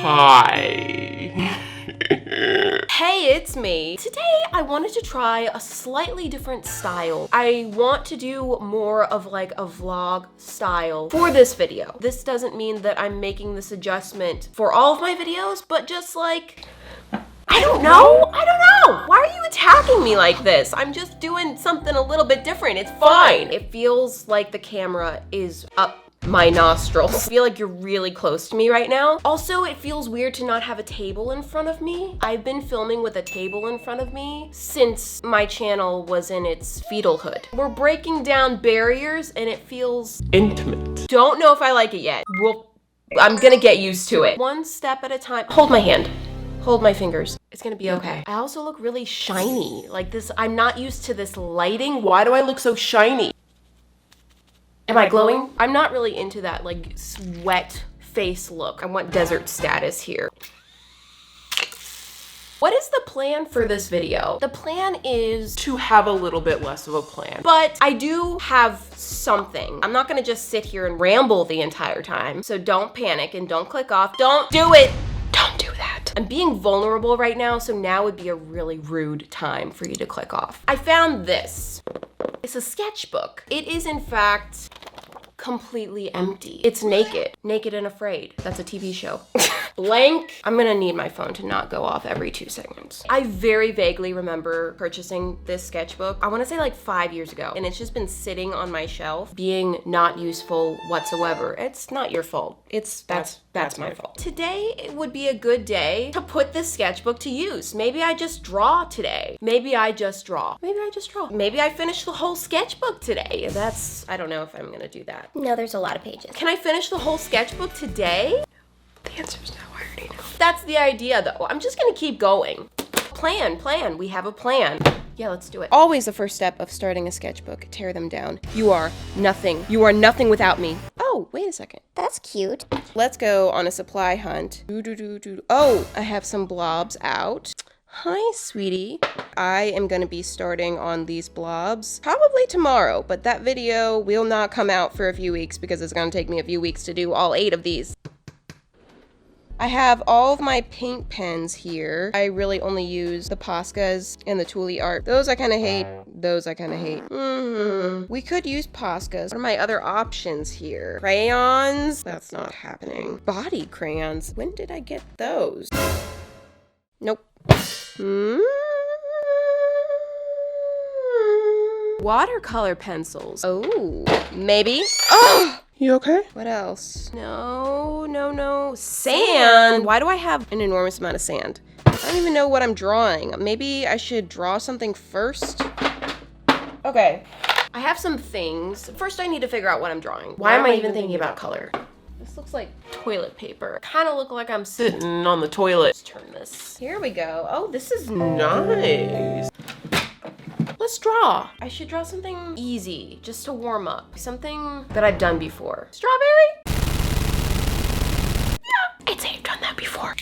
Hi. Hey, it's me. Today, I wanted to try a slightly different style. I want to do more of like a vlog style for this video. This doesn't mean that I'm making this adjustment for all of my videos, but just like, I don't know. Why are you attacking me like this? I'm just doing something a little bit different. It's fine. It feels like the camera is up my nostrils. I feel like you're really close to me right now. Also, it feels weird to not have a table in front of me. I've been filming with a table in front of me since my channel was in its fetalhood. We're breaking down barriers and it feels Intimate. Don't know if I like it yet. I'm gonna get used to it. One step at a time. Hold my hand. Hold my fingers. It's gonna be okay. I also look really shiny. Like this, I'm not used to this lighting. Why do I look so shiny? Am I glowing? I'm not really into that like sweat face look. I want desert status here. What is the plan for this video? The plan is To have a little bit less of a plan. but I do have something. I'm not gonna just sit here and ramble the entire time. So don't panic and don't click off. Don't do it. Don't do that. I'm being vulnerable right now, so now would be a really rude time for you to click off. I found this. It's a sketchbook. It is in fact completely empty. It's naked. Naked and Afraid. That's a TV show. Blank. I'm gonna need my phone to not go off every 2 seconds. I very vaguely remember purchasing this sketchbook, I wanna say like 5 years ago, and it's just been sitting on my shelf, being not useful whatsoever. It's not your fault. That's my fault. Today it would be a good day to put this sketchbook to use. Maybe I just draw today. Maybe I just draw. Maybe I finish the whole sketchbook today. I don't know if I'm gonna do that. No, there's a lot of pages. Can I finish the whole sketchbook today? The answer's no, I already know. That's the idea though. I'm just gonna keep going. Plan. We have a plan. Yeah, let's do it. Always the first step of starting a sketchbook, tear them down. You are nothing. You are nothing without me. Oh, wait a second. That's cute. Let's go on a supply hunt. Oh, I have some blobs out. Hi, sweetie. I am gonna be starting on these blobs probably tomorrow, but that video will not come out for a few weeks because it's gonna take me a few weeks to do all 8 of these. I have all of my paint pens here. I really only use the Poscas and the Toolie Art. Those I kind of hate. We could use Poscas. What are my other options here? Crayons? That's not happening. Body crayons. When did I get those? Nope. Watercolor pencils. Oh, maybe. Oh! You okay? What else? No. Sand! Why do I have an enormous amount of sand? I don't even know what I'm drawing. Maybe I should draw something first? Okay. I have some things. First, I need to figure out what I'm drawing. Why am I even thinking about color? This looks like toilet paper. Kind of look like I'm sitting On the toilet. Let's turn this. Here we go. Oh, this is Nice. Let's draw. I should draw something easy, just to warm up. Something that I've done before. Strawberry? Yeah, I'd say I've done that before.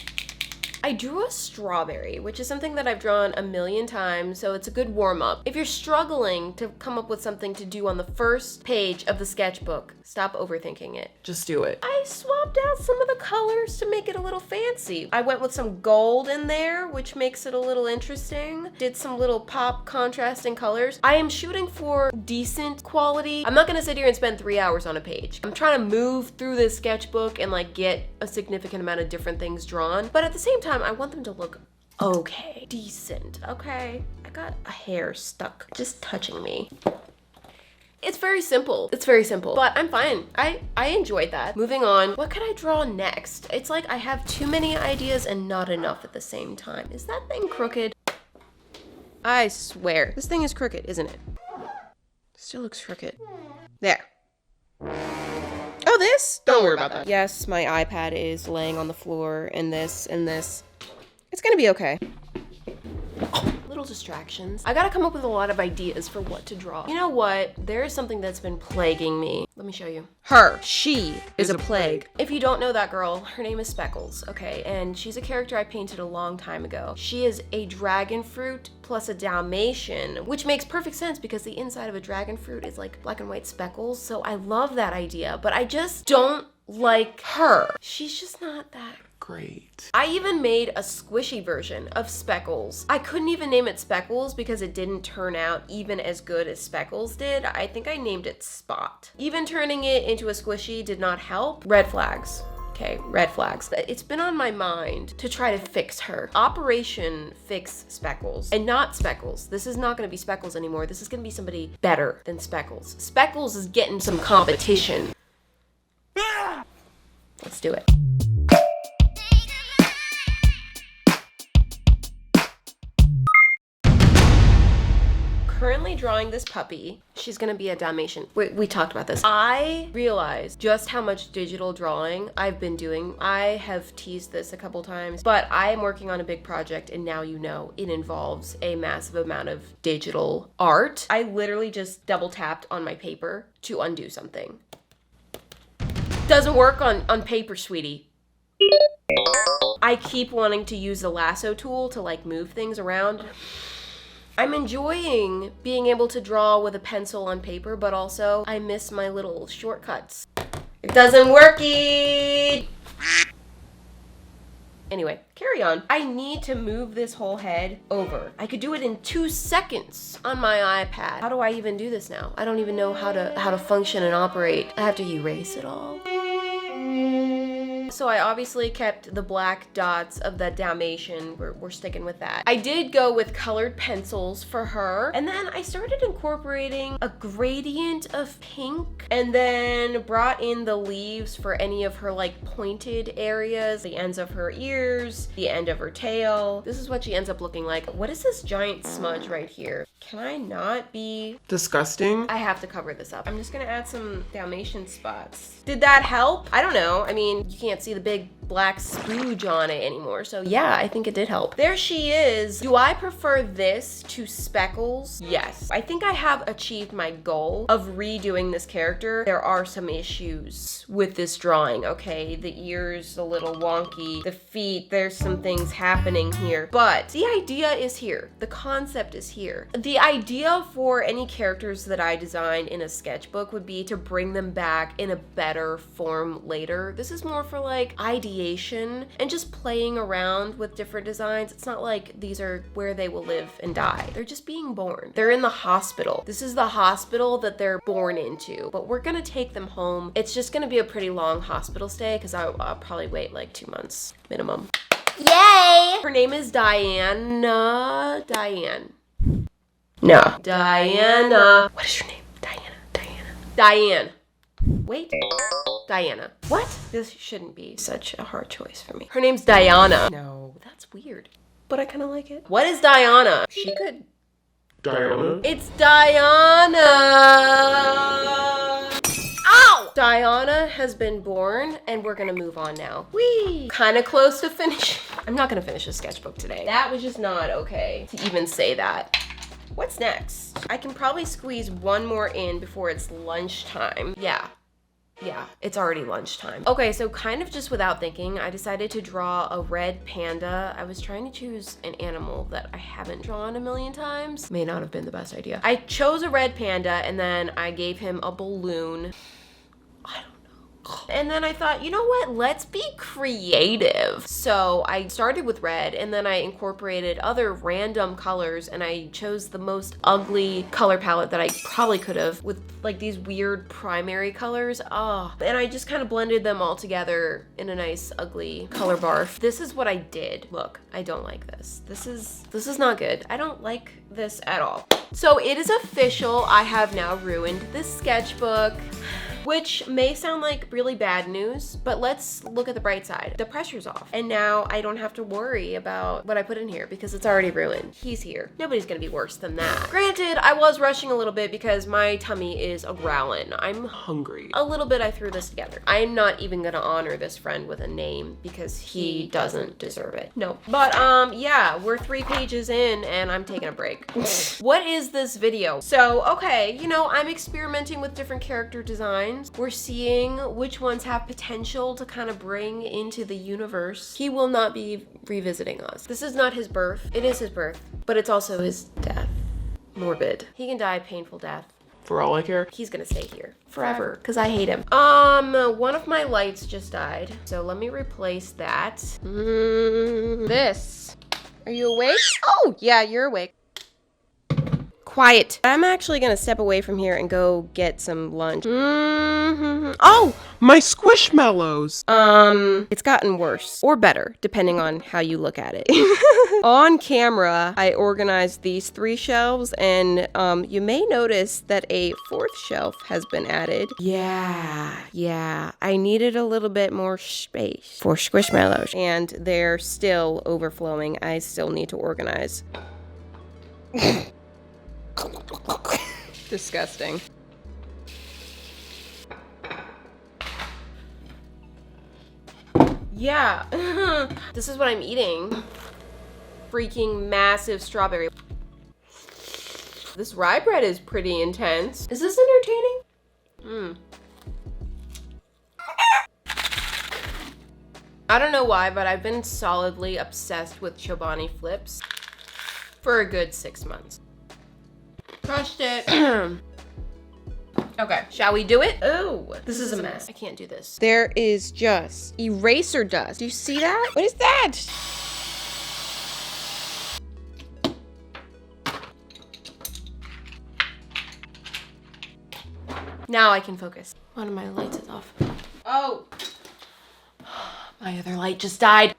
I drew a strawberry, which is something that I've drawn a million times, so it's a good warm-up. If you're struggling to come up with something to do on the first page of the sketchbook, stop overthinking it. Just do it. I swapped out some of the colors to make it a little fancy. I went with some gold in there, which makes it a little interesting. Did some little pop contrasting colors. I am shooting for decent quality. I'm not gonna sit here and spend 3 hours on a page. I'm trying to move through this sketchbook and like get a significant amount of different things drawn. But at the same time, I want them to look okay, decent, okay? I got a hair stuck just touching me. It's very simple, but I'm fine. I enjoyed that. Moving on, what could I draw next? It's like I have too many ideas and not enough at the same time. Is that thing crooked? I swear, this thing is crooked, isn't it? Still looks crooked. There. Oh, this? Don't worry about that. Yes, my iPad is laying on the floor and this and this. It's gonna be okay. Little distractions. I gotta come up with a lot of ideas for what to draw. You know what? There is something that's been plaguing me. Let me show you. She is a plague. If you don't know that girl, her name is Speckles, okay? And she's a character I painted a long time ago. She is a dragon fruit plus a Dalmatian, which makes perfect sense because the inside of a dragon fruit is like black and white speckles. So I love that idea, but I just don't like her. She's just not that great. I even made a squishy version of Speckles. I couldn't even name it Speckles because it didn't turn out even as good as Speckles did. I think I named it Spot. Even turning it into a squishy did not help. Red flags. Okay, red flags. It's been on my mind to try to fix her. Operation Fix Speckles. And not Speckles. This is not gonna be Speckles anymore. This is gonna be somebody better than Speckles. Speckles is getting some competition. Let's do it. Currently drawing this puppy. She's gonna be a Dalmatian. We talked about this. I realized just how much digital drawing I've been doing. I have teased this a couple times, but I am working on a big project, and now you know it involves a massive amount of digital art. I literally just double tapped on my paper to undo something. Doesn't work on paper, sweetie. I keep wanting to use the lasso tool to like move things around. I'm enjoying being able to draw with a pencil on paper, but also I miss my little shortcuts. It doesn't worky! Anyway, carry on. I need to move this whole head over. I could do it in 2 seconds on my iPad. How do I even do this now? I don't even know how to function and operate. I have to erase it all. So I obviously kept the black dots of the Dalmatian. We're sticking with that. I did go with colored pencils for her. And then I started incorporating a gradient of pink and then brought in the leaves for any of her like pointed areas, the ends of her ears, the end of her tail. This is what she ends up looking like. What is this giant smudge right here? Can I not be disgusting? I have to cover this up. I'm just gonna add some Dalmatian spots. Did that help? I don't know. I mean, you can't see the big black spooge on it anymore. So yeah, I think it did help. There she is. Do I prefer this to Speckles? Yes. I think I have achieved my goal of redoing this character. There are some issues with this drawing, okay? The ears a little wonky, the feet, there's some things happening here. But the idea is here. The concept is here. The idea for any characters that I design in a sketchbook would be to bring them back in a better form later. This is more for like ideation and just playing around with different designs. It's not like these are where they will live and die. They're just being born. They're in the hospital. This is the hospital that they're born into, but we're gonna take them home. It's just gonna be a pretty long hospital stay because I'll probably wait like 2 months minimum. Yay! Her name is Diana. No. Diana. What is your name? Diane. Wait. Diana. What? This shouldn't be such a hard choice for me. Her name's Diana. No, that's weird. But I kind of like it. What is Diana? She could... Diana? It's Diana! Ow! Diana has been born, and we're gonna move on now. Whee! Kind of close to finish. I'm not gonna finish a sketchbook today. That was just not okay to even say that. What's next? I can probably squeeze one more in before it's lunchtime. Yeah, it's already lunchtime. Okay, so kind of just without thinking, I decided to draw a red panda. I was trying to choose an animal that I haven't drawn a million times. May not have been the best idea. I chose a red panda and then I gave him a balloon. I don't know. And then I thought, you know what? Let's be creative. So I started with red and then I incorporated other random colors and I chose the most ugly color palette that I probably could have with like these weird primary colors. And I just kind of blended them all together in a nice ugly color barf. This is what I did. Look, I don't like this. This is not good. I don't like this at all. So it is official. I have now ruined this sketchbook. Which may sound like really bad news, but let's look at the bright side. The pressure's off. And now I don't have to worry about what I put in here because it's already ruined. He's here. Nobody's gonna be worse than that. Granted, I was rushing a little bit because my tummy is a-growlin'. I'm Hungry. a little bit. I threw this together. I'm not even gonna honor this friend with a name because he doesn't deserve it. No. But yeah, we're 3 pages in and I'm taking a break. What is this video? So, okay, you know, I'm experimenting with different character designs. We're seeing which ones have potential to kind of bring into the universe. He will not be revisiting us. This is not his birth. It is his birth, but it's also his death. Morbid. He can die a painful death. for all I care. He's gonna stay here forever because I hate him. One of my lights just died, so let me replace that. This. Are you awake? Oh, yeah, you're awake. Quiet. I'm actually gonna step away from here and go get some lunch. Oh! My Squishmallows! It's gotten worse. Or better, depending on how you look at it. On camera, I organized these 3 shelves, and you may notice that a 4th shelf has been added. Yeah. I needed a little bit more space for Squishmallows, and they're still overflowing. I still need to organize. Disgusting. Yeah. This is what I'm eating. Freaking massive strawberry. This rye bread is pretty intense. Is this entertaining? I don't know why, but I've been solidly obsessed with Chobani flips for a good 6 months. Crushed it. Okay, shall we do it? Oh, this is a mess. I can't do this. There is just eraser dust. Do you see that? What is that? Now I can focus. One of my lights is off. Oh, my other light just died.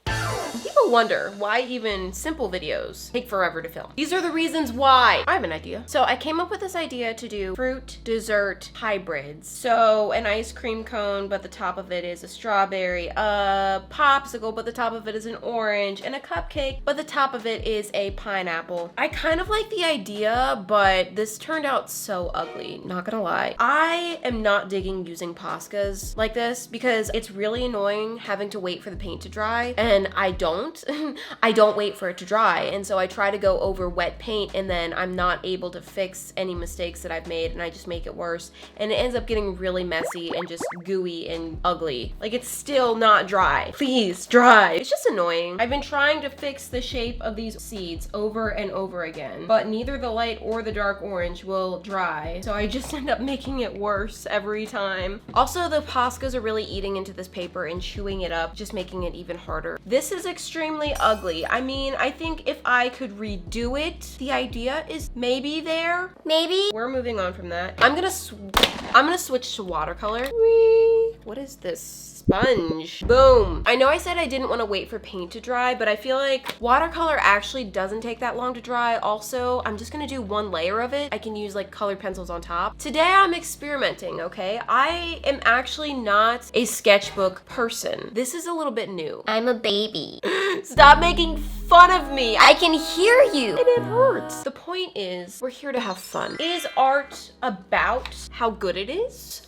People wonder why even simple videos take forever to film. These are the reasons why. I have an idea. So I came up with this idea to do fruit dessert hybrids. So an ice cream cone, but the top of it is a strawberry, a popsicle, but the top of it is an orange, and a cupcake, but the top of it is a pineapple. I kind of like the idea, but this turned out so ugly, not gonna lie. I am not digging using Poscas like this because it's really annoying having to wait for the paint to dry, and I don't wait for it to dry, and so I try to go over wet paint, and then I'm not able to fix any mistakes that I've made, and I just make it worse, and it ends up getting really messy and just gooey and ugly. Like, it's still not dry. Please, dry. It's just annoying. I've been trying to fix the shape of these seeds over and over again, but neither the light or the dark orange will dry, so I just end up making it worse every time. Also, the Poscas are really eating into this paper and chewing it up, just making it even harder. This is extremely ugly. I mean, I think if I could redo it, the idea is maybe there. Maybe. We're moving on from that. I'm gonna switch to watercolor. Whee! What is this? Sponge. Boom. I know I said I didn't want to wait for paint to dry, but I feel like watercolor actually doesn't take that long to dry. Also, I'm just gonna do 1 layer of it. I can use like colored pencils on top. Today I'm experimenting, okay? I am actually not a sketchbook person. This is a little bit new. I'm a baby. Stop making fun of me. I can hear you. And it hurts. The point is, we're here to have fun. Is art about how good it is?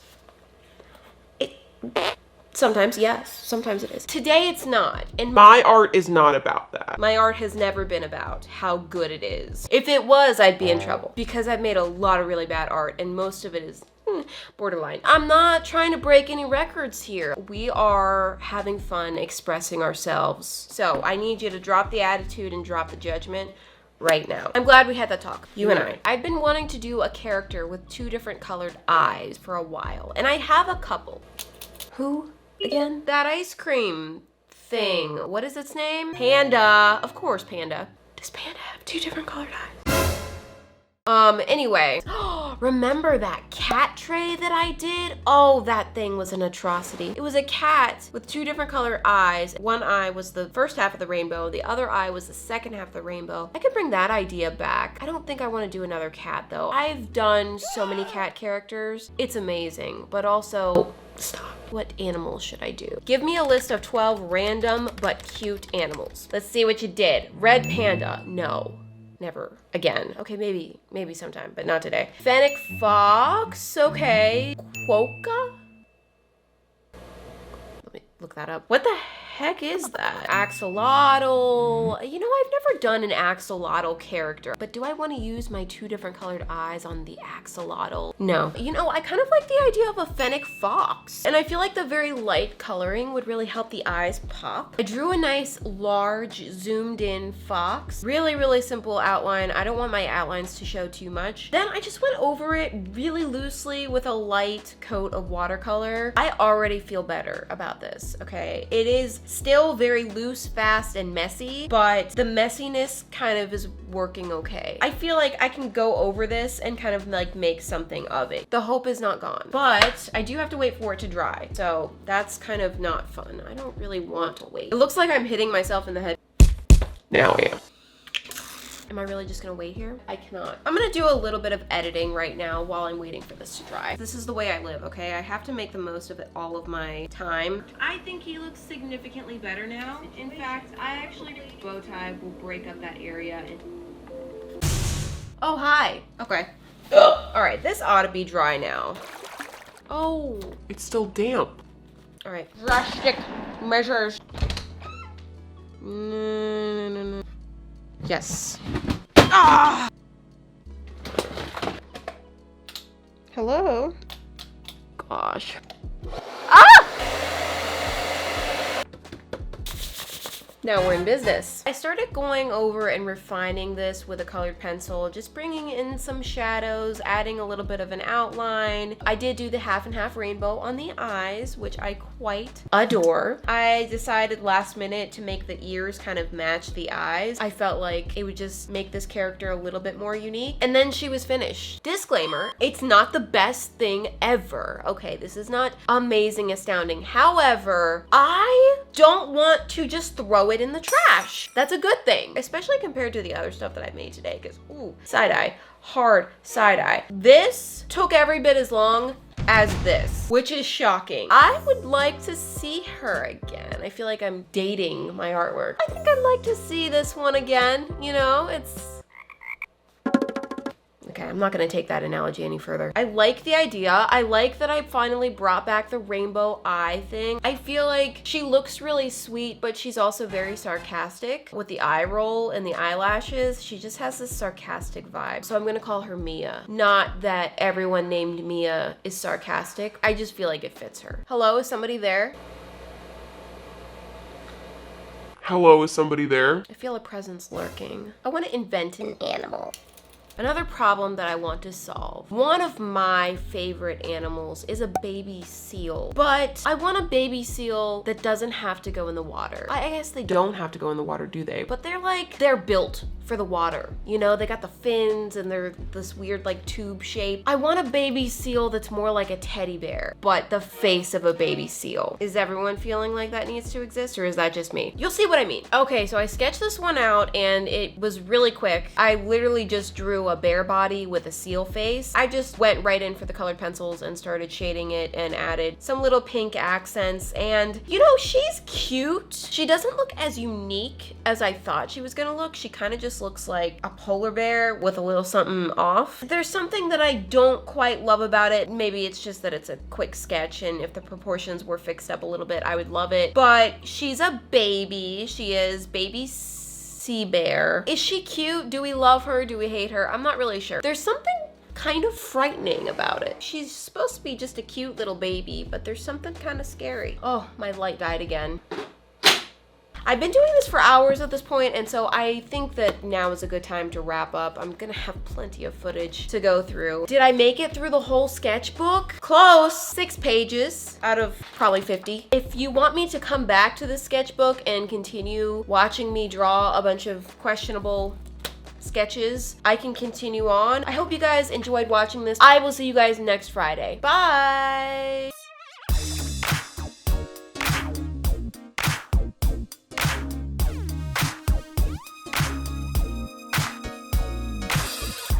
Sometimes, yes. Sometimes it is. Today, it's not. And My art is not about that. my art has never been about how good it is. If it was, I'd be in trouble because I've made a lot of really bad art, and most of it is borderline. I'm not trying to break any records here. We are having fun expressing ourselves. So I need you to drop the attitude and drop the judgment right now. I'm glad we had that talk, you and I. I've been wanting to do a character with 2 different colored eyes for a while, and I have a couple. Who? Again? That ice cream thing. What is its name? Panda. Of course, Panda. Does Panda have 2 different colored eyes? Anyway. Remember that cat tray that I did? Oh, that thing was an atrocity. It was a cat with 2 different colored eyes. One eye was the first half of the rainbow. The other eye was the second half of the rainbow. I could bring that idea back. I don't think I want to do another cat, though. I've done so many cat characters. It's amazing, but also... Stop. What animals should I do? Give me a list of 12 random but cute animals. Let's see what you did. Red panda. No. Never again. Okay, maybe sometime, but not today. Fennec fox. Okay. Quokka? Let me look that up. What the heck is that? Axolotl. You know, I've never done an axolotl character, but do I want to use my 2 different colored eyes on the axolotl? No. You know, I kind of like the idea of a fennec fox, and I feel like the very light coloring would really help the eyes pop. I drew a nice, large, zoomed in fox. Really, really simple outline. I don't want my outlines to show too much. Then I just went over it really loosely with a light coat of watercolor. I already feel better about this, okay? It is still very loose, fast, and messy, but the messiness kind of is working okay. I feel like I can go over this and kind of like make something of it. The hope is not gone, but I do have to wait for it to dry, so that's kind of not fun. I don't really want to wait. It looks like I'm hitting myself in the head. Now I am. Am I really just gonna wait here? I cannot. I'm gonna do a little bit of editing right now while I'm waiting for this to dry. This is the way I live, okay? I have to make the most of it, all of my time. I think he looks significantly better now. In fact, I actually think bow tie will break up that area. Oh, hi. Okay. All right, this ought to be dry now. Oh. It's still damp. All right, drastic measures. No. Yes. Ah! Hello? Gosh. Ah! Now we're in business. I started going over and refining this with a colored pencil, just bringing in some shadows, adding a little bit of an outline. I did do the half and half rainbow on the eyes, which I quite adore. I decided last minute to make the ears kind of match the eyes. I felt like it would just make this character a little bit more unique. And then she was finished. Disclaimer, it's not the best thing ever. Okay, this is not amazing, astounding. However, I don't want to just throw it in the trash. That's a good thing, especially compared to the other stuff that I made today, because ooh, side-eye, hard side-eye. This took every bit as long as this, which is shocking. I would like to see her again. I feel like I'm dating my artwork. I think I'd like to see this one again, you know? It's okay, I'm not gonna take that analogy any further. I like the idea. I like that I finally brought back the rainbow eye thing. I feel like she looks really sweet, but she's also very sarcastic. With the eye roll and the eyelashes, she just has this sarcastic vibe. So I'm gonna call her Mia. Not that everyone named Mia is sarcastic. I just feel like it fits her. Hello, is somebody there? Hello, is somebody there? I feel a presence lurking. I wanna invent an animal. Another problem that I want to solve. One of my favorite animals is a baby seal, but I want a baby seal that doesn't have to go in the water. I guess they don't have to go in the water, do they? But they're built for the water. You know, they got the fins and they're this weird like tube shape. I want a baby seal that's more like a teddy bear, but the face of a baby seal. Is everyone feeling like that needs to exist, or is that just me? You'll see what I mean. Okay, so I sketched this one out and it was really quick. I literally just drew a bear body with a seal face. I just went right in for the colored pencils and started shading it and added some little pink accents. And you know, she's cute. She doesn't look as unique as I thought she was gonna look. She kind of just looks like a polar bear with a little something off. There's something that I don't quite love about it. Maybe it's just that it's a quick sketch, and if the proportions were fixed up a little bit, I would love it. But she's a baby. She is baby sea bear. Is she cute? Do we love her? Do we hate her? I'm not really sure. There's something kind of frightening about it. She's supposed to be just a cute little baby, but there's something kind of scary. Oh, my light died again. I've been doing this for hours at this point, and so I think that now is a good time to wrap up. I'm gonna have plenty of footage to go through. Did I make it through the whole sketchbook? Close. 6 pages out of probably 50. If you want me to come back to the sketchbook and continue watching me draw a bunch of questionable sketches, I can continue on. I hope you guys enjoyed watching this. I will see you guys next Friday. Bye!